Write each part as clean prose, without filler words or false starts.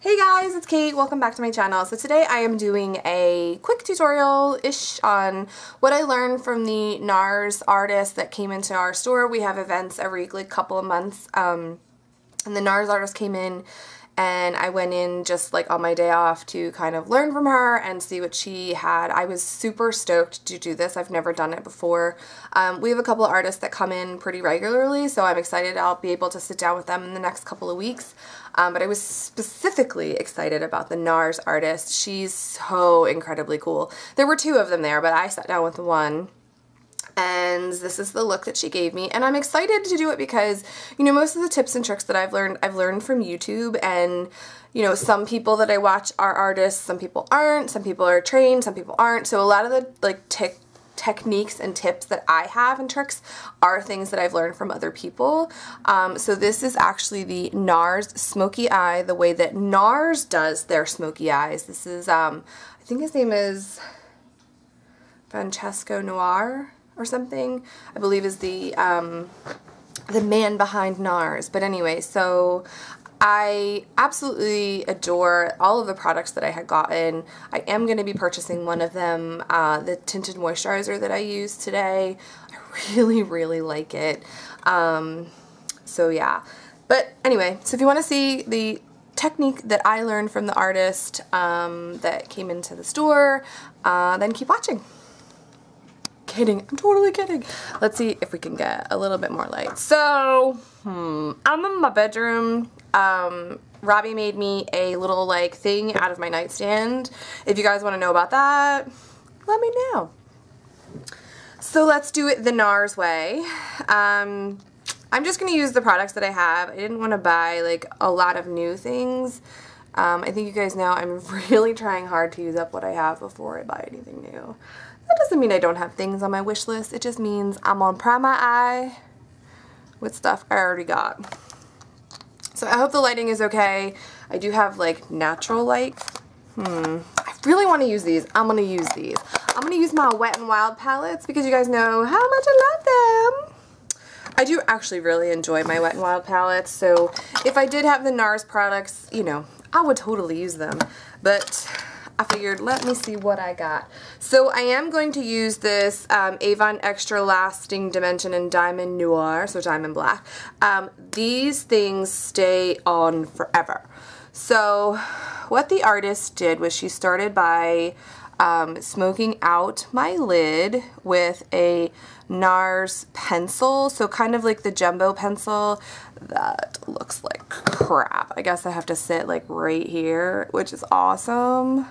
Hey guys, it's Kate. Welcome back to my channel. So today I am doing a quick tutorial-ish on what I learned from the NARS artist that came into our store. We have events every couple of months, and the NARS artist came in and I went in just like on my day off to kind of learn from her and see what she had. I was super stoked to do this. I've never done it before. We have a couple of artists that come in pretty regularly, so I'm excited I'll be able to sit down with them in the next couple of weeks. But I was specifically excited about the NARS artist. She's so incredibly cool. There were two of them there, but I sat down with one. And this is the look that she gave me, and I'm excited to do it because, you know, most of the tips and tricks that I've learned from YouTube, and, you know, some people that I watch are artists, some people aren't, some people are trained, some people aren't, so a lot of the, like, techniques and tips that I have and tricks are things that I've learned from other people. So this is actually the NARS Smoky Eye, the way that NARS does their smoky eyes. This is, I think his name is Aigle Noir or something, I believe is the man behind NARS. But anyway, so I absolutely adore all of the products that I had gotten. I am going to be purchasing one of them, the tinted moisturizer that I used today. I really like it. So yeah. But anyway, so if you want to see the technique that I learned from the artist that came into the store, then keep watching. Kidding. I'm totally kidding. Let's see if we can get a little bit more light. So, I'm in my bedroom. Robbie made me a little like thing out of my nightstand. If you guys want to know about that, let me know. So let's do it the NARS way. I'm just going to use the products that I have. I didn't want to buy like a lot of new things. I think you guys know I'm really trying hard to use up what I have before I buy anything new. That doesn't mean I don't have things on my wish list. It just means I'm on prime my eye with stuff I already got. So I hope the lighting is okay. I do have like natural light. I really want to use these. I'm going to use these. I'm going to use my Wet n Wild palettes because you guys know how much I love them. I do actually really enjoy my Wet n Wild palettes. So if I did have the NARS products, you know, I would totally use them. But I figured, let me see what I got. So I am going to use this Avon Extra Lasting Dimension in Diamond Noir, so Diamond Black. These things stay on forever. So what the artist did was she started by smoking out my lid with a NARS pencil, so kind of like the jumbo pencil that looks like crap. I guess I have to sit like right here, which is awesome.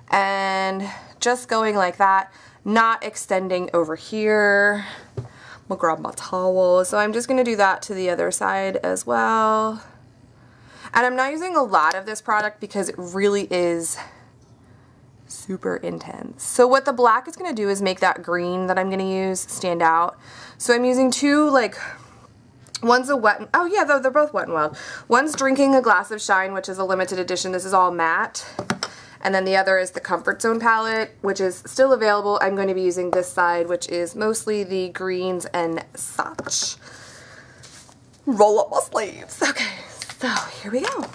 And just going like that, not extending over here. I'm gonna grab my towel. So I'm just gonna do that to the other side as well. And I'm not using a lot of this product because it really is super intense. So what the black is gonna do is make that green that I'm gonna use stand out. So I'm using two, like, one's a wet, oh yeah, they're both Wet n Wild. One's Drinking a Glass of Shine, which is a limited edition. This is all matte. And then the other is the Comfort Zone palette, which is still available. I'm going to be using this side, which is mostly the greens and such. Roll up my sleeves. Okay, so here we go.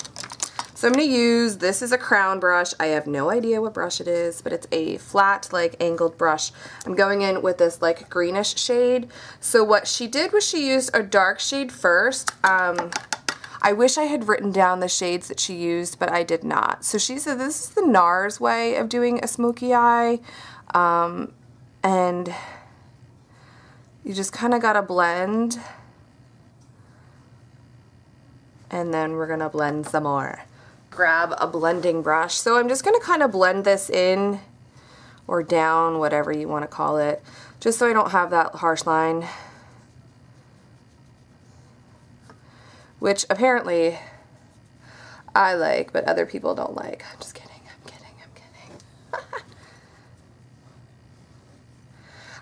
So I'm going to use, this is a crown brush. I have no idea what brush it is, but it's a flat, like, angled brush. I'm going in with this, like, greenish shade. So what she did was she used a dark shade first. I wish I had written down the shades that she used, but I did not. So she said this is the NARS way of doing a smoky eye, and you just kind of gotta blend, and then we're gonna blend some more. Grab a blending brush. So I'm just gonna kind of blend this in or down, whatever you want to call it, just so I don't have that harsh line. Which apparently I like, but other people don't like. I'm just kidding, I'm kidding.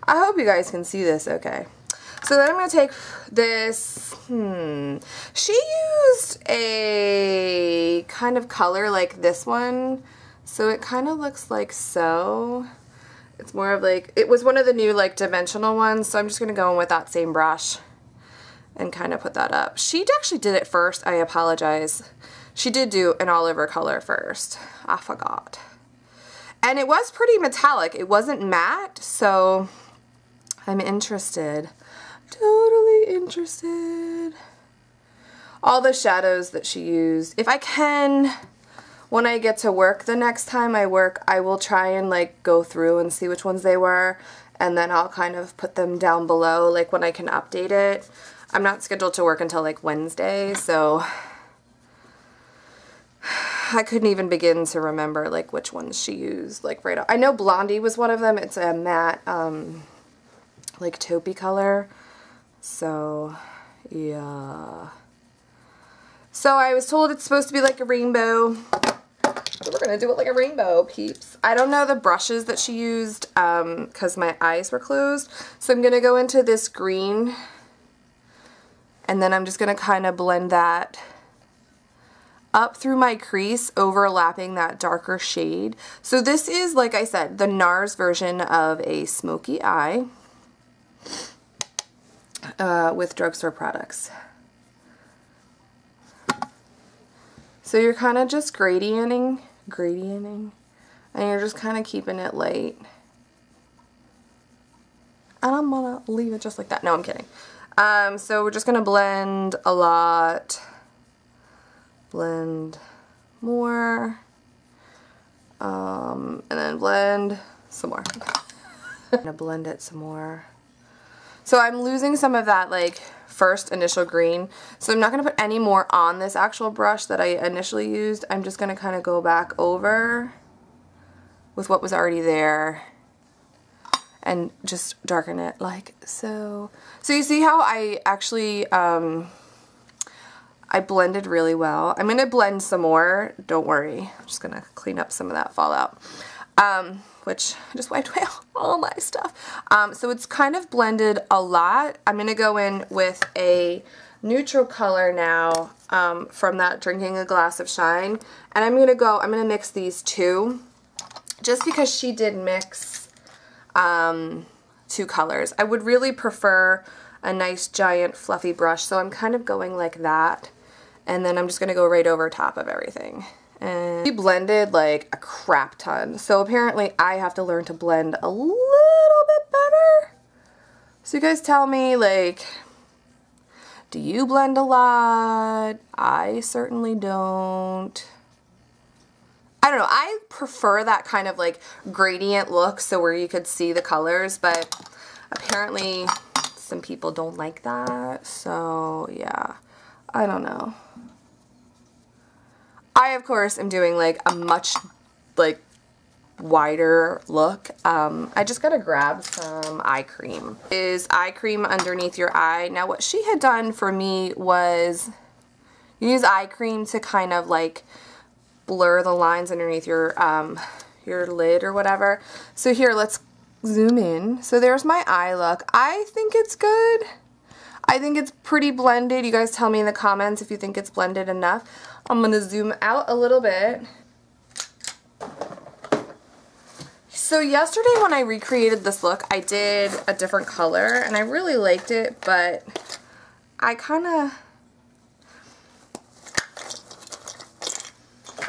I hope you guys can see this okay. So then I'm going to take this, she used a kind of color like this one, so it kind of looks like so. It's more of like, it was one of the new like dimensional ones, so I'm just going to go in with that same brush and kind of put that up. She actually did it first, I apologize. She did do an all over color first. I forgot. And it was pretty metallic. It wasn't matte, so I'm interested. Totally interested. All the shadows that she used. If I can, when I get to work the next time I work, I will try and like go through and see which ones they were, and then I'll kind of put them down below like when I can update it. I'm not scheduled to work until like Wednesday, so I couldn't even begin to remember like which ones she used like right off. I know Blondie was one of them. It's a matte like taupey color. So yeah. So I was told it's supposed to be like a rainbow. So we're gonna do it like a rainbow, peeps. I don't know the brushes that she used because my eyes were closed. So I'm gonna go into this green, and then I'm just gonna kind of blend that up through my crease, overlapping that darker shade. So this is, like I said, the NARS version of a smoky eye with drugstore products. So you're kind of just gradienting, and you're just kind of keeping it light. And I'm gonna leave it just like that. No, I'm kidding. So we're just gonna blend a lot. Blend more, and then blend some more. I'm gonna blend it some more. So I'm losing some of that like first initial green, so I'm not gonna put any more on this actual brush that I initially used. I'm just gonna kind of go back over with what was already there and just darken it like so. So you see how I actually I blended really well. I'm going to blend some more. Don't worry. I'm just going to clean up some of that fallout, which I just wiped away all my stuff. So it's kind of blended a lot. I'm going to go in with a neutral color now from that Drinking a Glass of Shine. And I'm going to mix these two just because she did mix two colors. I would really prefer a nice giant fluffy brush, so I'm kind of going like that. And then I'm just going to go right over top of everything. And she blended like a crap ton. So apparently I have to learn to blend a little bit better. So you guys tell me, like, do you blend a lot? I certainly don't. I don't know. I prefer that kind of like gradient look, so where you could see the colors, but apparently some people don't like that. So yeah, I don't know. I, of course, am doing like a much like wider look. I just gotta grab some eye cream. Is eye cream underneath your eye. Now what she had done for me was use eye cream to kind of like blur the lines underneath your lid or whatever. So here, let's zoom in. So there's my eye look. I think it's good. I think it's pretty blended. You guys tell me in the comments if you think it's blended enough. I'm gonna zoom out a little bit. So yesterday when I recreated this look, I did a different color and I really liked it, but I kind of,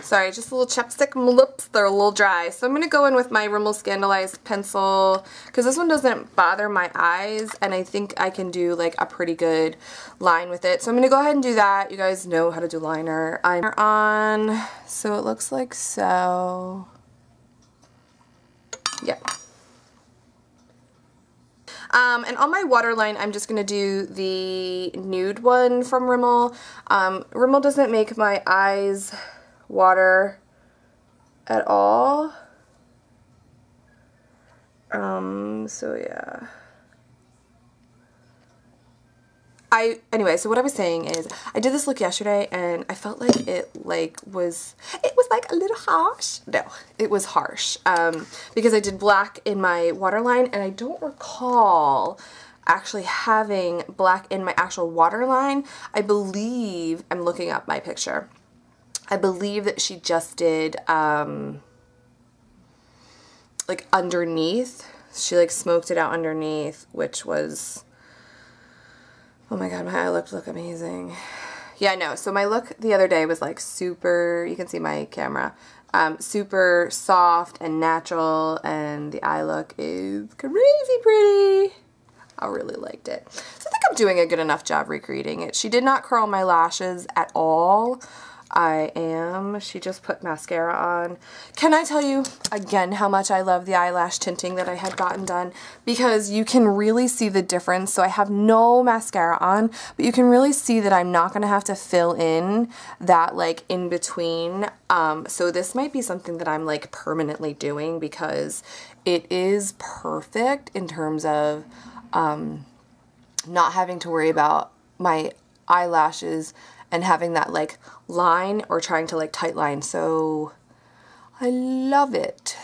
sorry, just a little chapstick, my lips, they're a little dry. So I'm going to go in with my Rimmel Scandalized pencil because this one doesn't bother my eyes and I think I can do like a pretty good line with it. So I'm going to go ahead and do that. You guys know how to do liner. I'm on, so it looks like so. Yeah. And on my waterline, I'm just going to do the nude one from Rimmel. Rimmel doesn't make my eyes water at all. So yeah. Anyway, so what I was saying is I did this look yesterday and I felt like it was like a little harsh. No, it was harsh because I did black in my waterline and I don't recall actually having black in my actual waterline. I believe, I'm looking up my picture, I believe that she just did like underneath. She like smoked it out underneath, which was, oh my god, my eye look amazing. Yeah, I know. So my look the other day was like super, you can see my camera, super soft and natural, and the eye look is crazy pretty. I really liked it. So I think I'm doing a good enough job recreating it. She did not curl my lashes at all. She just put mascara on. Can I tell you again how much I love the eyelash tinting that I had gotten done? Because you can really see the difference. So I have no mascara on, but you can really see that I'm not going to have to fill in that like in between. So this might be something that I'm like permanently doing because it is perfect in terms of not having to worry about my eyelashes and having that like line or trying to like tight line. So I love it.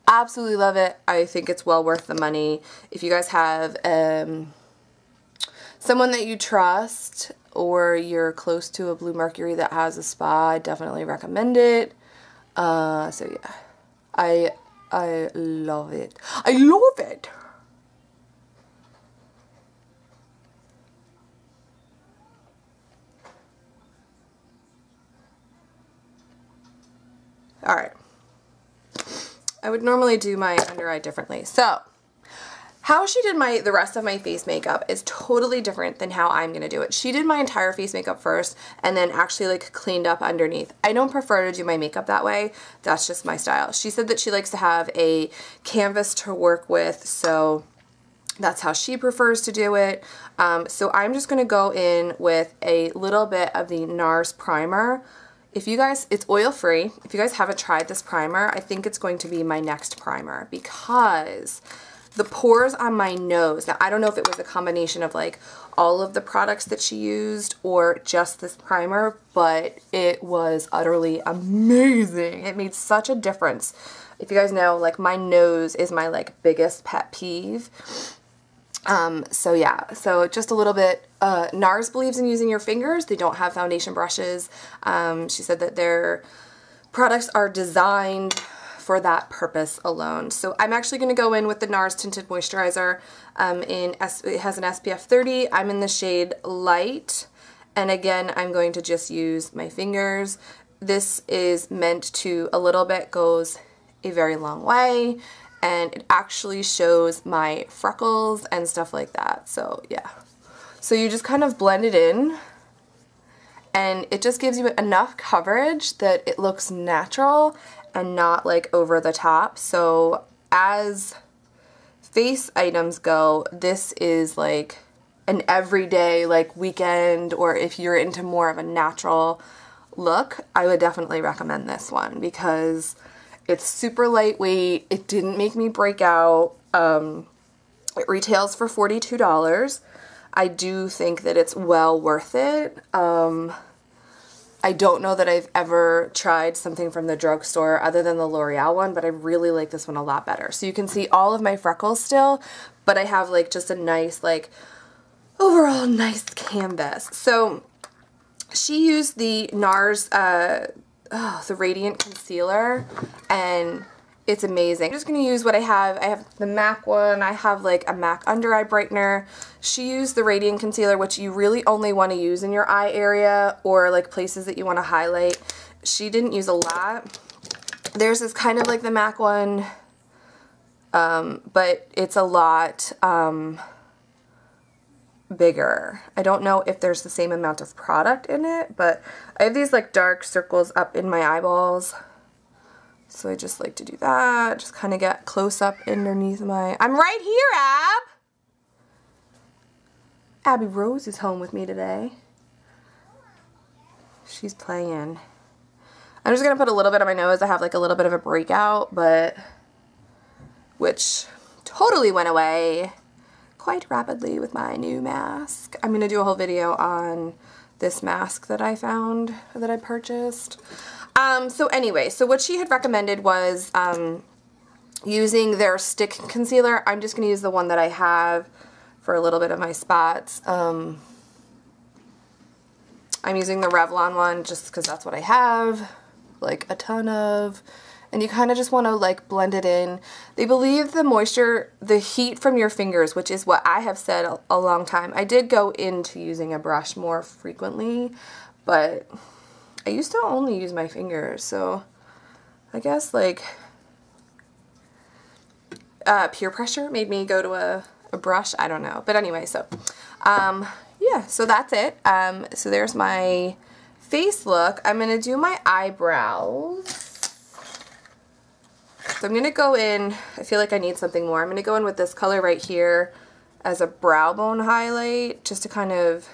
Absolutely love it. I think it's well worth the money. If you guys have someone that you trust or you're close to a Blue Mercury that has a spa, I definitely recommend it. So yeah, I love it. I love it. Alright, I would normally do my under eye differently. So, how she did the rest of my face makeup is totally different than how I'm going to do it. She did my entire face makeup first and then actually like cleaned up underneath. I don't prefer to do my makeup that way. That's just my style. She said that she likes to have a canvas to work with, so that's how she prefers to do it. So I'm just going to go in with a little bit of the NARS primer. If you guys, it's oil free. If you guys haven't tried this primer, I think it's going to be my next primer because the pores on my nose, now I don't know if it was a combination of like all of the products that she used or just this primer, but it was utterly amazing. It made such a difference. If you guys know, like my nose is my like biggest pet peeve. So yeah, so just a little bit, NARS believes in using your fingers. They don't have foundation brushes. She said that their products are designed for that purpose alone. So I'm actually going to go in with the NARS Tinted Moisturizer. It has an SPF 30. I'm in the shade Light. And again, I'm going to just use my fingers. This is meant to, a little bit goes a very long way. And it actually shows my freckles and stuff like that. So yeah. So you just kind of blend it in and it just gives you enough coverage that it looks natural and not like over the top. So as face items go, this is like an everyday like weekend, or if you're into more of a natural look, I would definitely recommend this one because it's super lightweight. It didn't make me break out. It retails for $42. I do think that it's well worth it. I don't know that I've ever tried something from the drugstore other than the L'Oreal one, but I really like this one a lot better. So you can see all of my freckles still, but I have like just a nice like overall nice canvas. So she used the NARS the Radiant Concealer, and it's amazing. I'm just going to use what I have. I have the MAC one. I have like a MAC under eye brightener. She used the Radiant Concealer, which you really only want to use in your eye area or like places that you want to highlight. She didn't use a lot. Theirs is kind of like the MAC one, but it's a lot bigger. I don't know if there's the same amount of product in it, but I have these like dark circles up in my eyeballs. So I just like to do that. Just kind of get close up underneath my... I'm right here, Abby Rose is home with me today. She's playing. I'm just going to put a little bit on my nose. I have like a little bit of a breakout, but... which totally went away quite rapidly with my new mask. I'm going to do a whole video on this mask that I found, that I purchased. So anyway, so what she had recommended was using their stick concealer. I'm just going to use the one that I have for a little bit of my spots. I'm using the Revlon one just because that's what I have, like a ton of. and you kind of just want to like blend it in. They believe the moisture, the heat from your fingers, which is what I have said a long time. I did go into using a brush more frequently, but I used to only use my fingers, so I guess like peer pressure made me go to a brush. I don't know, but anyway, so yeah, so that's it. So there's my face look. I'm gonna do my eyebrows. So I'm gonna go in, I feel like I need something more. I'm gonna go in with this color right here as a brow bone highlight, just to kind of,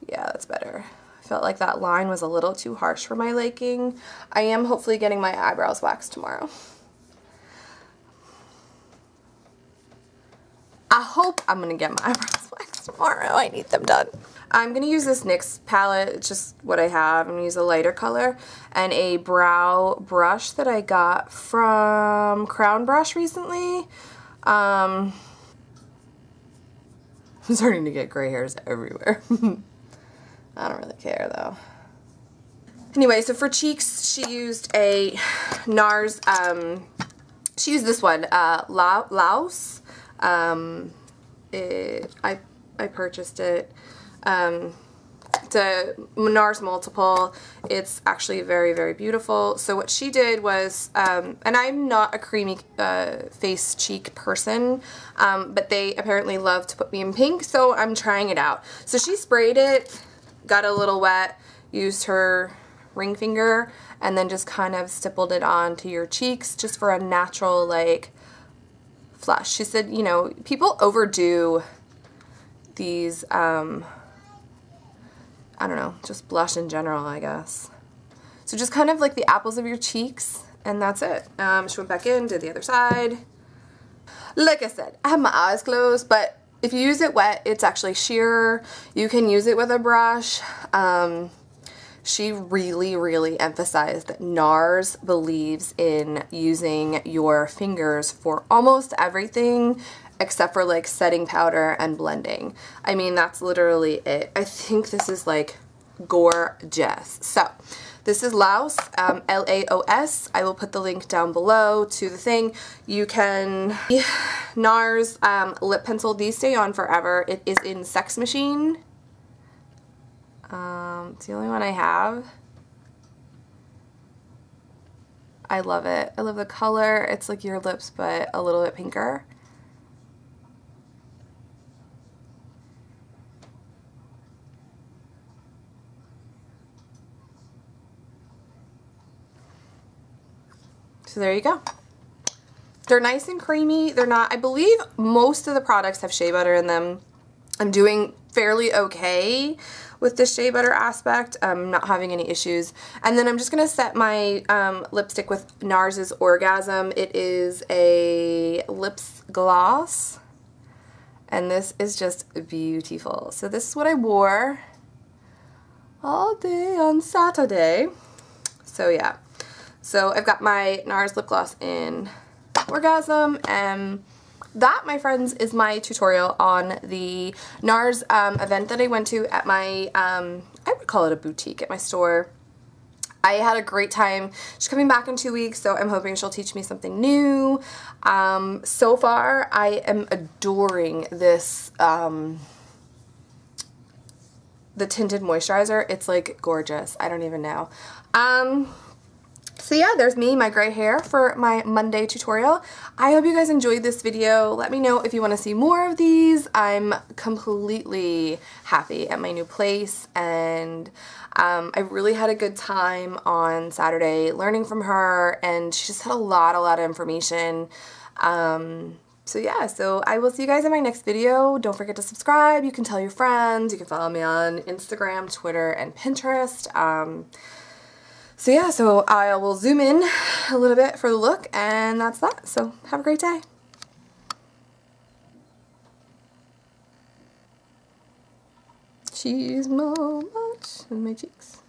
yeah, that's better. I felt like that line was a little too harsh for my liking. I am hopefully getting my eyebrows waxed tomorrow. I hope I'm gonna get my eyebrows waxed tomorrow. I need them done. I'm gonna use this NYX palette. It's just what I have. I'm gonna use a lighter color and a brow brush that I got from Crown Brush recently. I'm starting to get gray hairs everywhere. I don't really care though. Anyway, so for cheeks, she used a NARS, she used this one, Laos. I purchased it. It's a NARS multiple. It's actually very, very beautiful. So what she did was, and I'm not a creamy face cheek person, but they apparently love to put me in pink, so I'm trying it out. So she sprayed it, got a little wet, used her ring finger, and then just kind of stippled it onto your cheeks just for a natural, like, flush. She said, you know, people overdo these, I don't know, just blush in general, I guess. So just kind of like the apples of your cheeks, and that's it. She went back in, did the other side. Like I said, I have my eyes closed, but if you use it wet, it's actually sheer. You can use it with a brush. She really, really emphasized that NARS believes in using your fingers for almost everything except for like setting powder and blending. I mean, that's literally it. I think this is like gorgeous. So this is Laos, L-A-O-S. I will put the link down below to the thing. You can, NARS lip pencil, these stay on forever. It is in Sex Machine. It's the only one I have. I love it. I love the color. It's like your lips, but a little bit pinker. So there you go. They're nice and creamy. They're not, I believe most of the products have shea butter in them. I'm doing fairly okay with the shea butter aspect. I'm not having any issues. And then I'm just going to set my lipstick with NARS's Orgasm. It is a lips gloss. And this is just beautiful. So this is what I wore all day on Saturday. So yeah. So I've got my NARS lip gloss in Orgasm, and that, my friends, is my tutorial on the NARS event that I went to at my, I would call it a boutique at my store. I had a great time. She's coming back in 2 weeks, so I'm hoping she'll teach me something new. So far, I am adoring this, the tinted moisturizer. It's like gorgeous. I don't even know. So yeah, there's me, my gray hair for my Monday tutorial. I hope you guys enjoyed this video. Let me know if you want to see more of these. I'm completely happy at my new place, and I really had a good time on Saturday learning from her, and she just had a lot of information. So yeah, so I will see you guys in my next video. Don't forget to subscribe. You can tell your friends. You can follow me on Instagram, Twitter, and Pinterest. So yeah, so I will zoom in a little bit for the look, and that's that. So have a great day. She's so much in my cheeks.